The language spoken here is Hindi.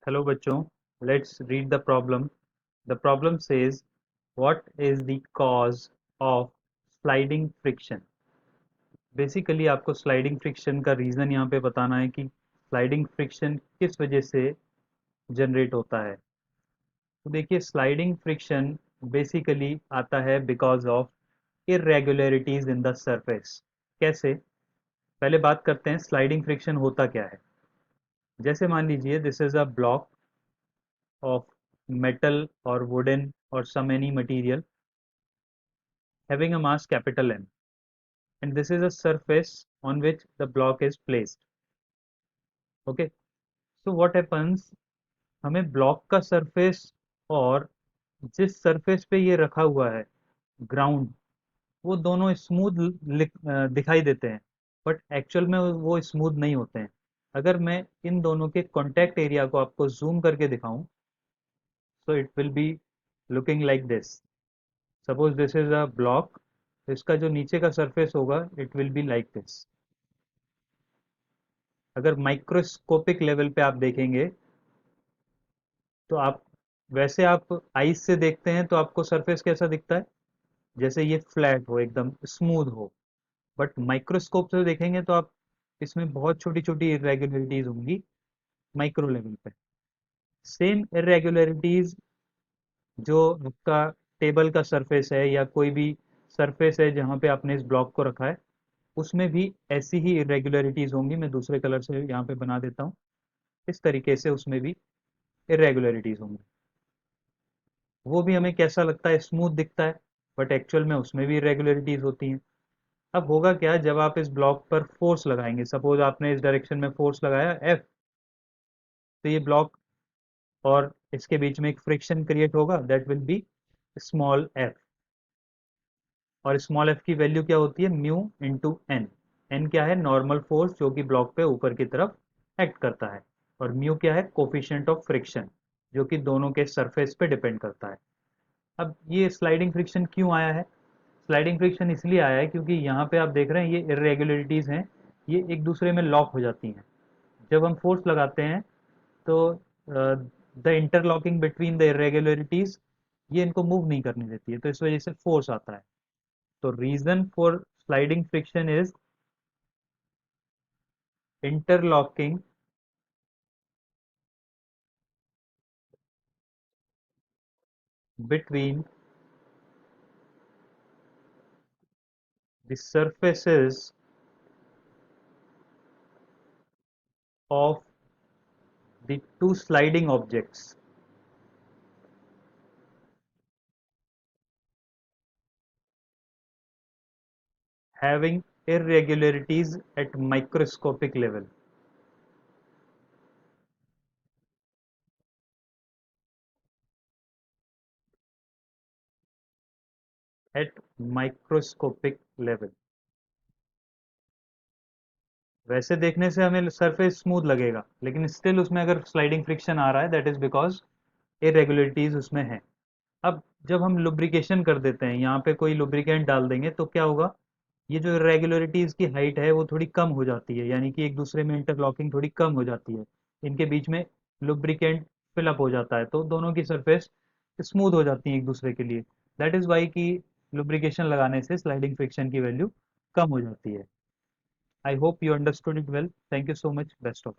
Hello बच्चों, let's read the problem. The problem says, what is the cause of sliding friction? Basically आपको स्लाइडिंग फ्रिक्शन का रीज़न यहाँ पे बताना है कि स्लाइडिंग फ्रिक्शन किस वजह से जनरेट होता है। तो देखिए, स्लाइडिंग फ्रिक्शन बेसिकली आता है because of irregularities in the surface. कैसे? पहले बात करते हैं स्लाइडिंग फ्रिक्शन होता क्या है। जैसे मान लीजिए, this is a block of metal or wooden or some any material having a mass capital M, and this is a surface on which the block is placed. Okay, so what happens, हमें ब्लॉक का सरफेस और जिस सरफेस पे ये रखा हुआ है ग्राउंड, वो दोनों स्मूथ दिखाई देते हैं, बट एक्चुअल में वो स्मूथ नहीं होते हैं। अगर मैं इन दोनों के कॉन्टैक्ट एरिया को आपको जूम करके दिखाऊं, so it will be looking like this. Suppose this is a block, इसका जो नीचे का सरफेस होगा it will be like this. अगर माइक्रोस्कोपिक लेवल पे आप देखेंगे तो आप वैसे आप आईज से देखते हैं तो आपको सरफेस कैसा दिखता है, जैसे ये फ्लैट हो, एकदम स्मूथ हो। बट माइक्रोस्कोप से देखेंगे तो आप इसमें बहुत छोटी छोटी इरेगुलरिटीज होंगी माइक्रो लेवल पे। सेम इरेगुलरिटीज जो आपका टेबल का सरफेस है या कोई भी सरफेस है जहाँ पे आपने इस ब्लॉक को रखा है, उसमें भी ऐसी ही इरेगुलरिटीज होंगी। मैं दूसरे कलर से यहाँ पे बना देता हूँ। इस तरीके से उसमें भी इरेगुलरिटीज होंगी। वो भी हमें कैसा लगता है, स्मूथ दिखता है, बट एक्चुअल में उसमें भी इरेगुलरिटीज होती हैं। अब होगा क्या, जब आप इस ब्लॉक पर फोर्स लगाएंगे, सपोज आपने इस डायरेक्शन में फोर्स लगाया एफ, तो ये ब्लॉक और इसके बीच में एक फ्रिक्शन क्रिएट होगा, that will be small F. और स्मॉल एफ की वैल्यू क्या होती है, म्यू इंटू एन। एन क्या है, नॉर्मल फोर्स जो कि ब्लॉक पे ऊपर की तरफ एक्ट करता है, और म्यू क्या है, कोफिशिएंट ऑफ फ्रिक्शन, जो कि दोनों के सरफेस पे डिपेंड करता है। अब ये स्लाइडिंग फ्रिक्शन क्यों आया है? स्लाइडिंग फ्रिक्शन इसलिए आया है क्योंकि यहाँ पे आप देख रहे हैं ये इरेगुलरिटीज हैं, ये एक दूसरे में लॉक हो जाती हैं। जब हम फोर्स लगाते हैं तो the interlocking between the irregularities, ये इनको मूव नहीं करने देती है, तो इस वजह से फोर्स आता है। तो reason for sliding friction is interlocking between the surfaces of the two sliding objects having irregularities at microscopic level. At microscopic level, वैसे देखने से हमें सरफेस स्मूथ लगेगा, लेकिन स्टिल उसमें अगर स्लाइडिंग फ्रिक्शन आ रहा है, दैट इज बिकॉज इरेगुलरिटीज उसमें है। अब जब हम लुब्रिकेशन कर देते हैं, यहाँ पे कोई लुब्रिकेंट डाल देंगे, तो क्या होगा, ये जो इरेगुलरिटीज की हाइट है वो थोड़ी कम हो जाती है, यानी कि एक दूसरे में इंटरलॉकिंग थोड़ी कम हो जाती है, इनके बीच में लुब्रिकेंट फिलअप हो जाता है, तो दोनों की सरफेस स्मूथ हो जाती है एक दूसरे के लिए। दैट इज वाई कि लुब्रिकेशन लगाने से स्लाइडिंग फ्रिक्शन की वैल्यू कम हो जाती है। I hope you understood it well. Thank you so much, best of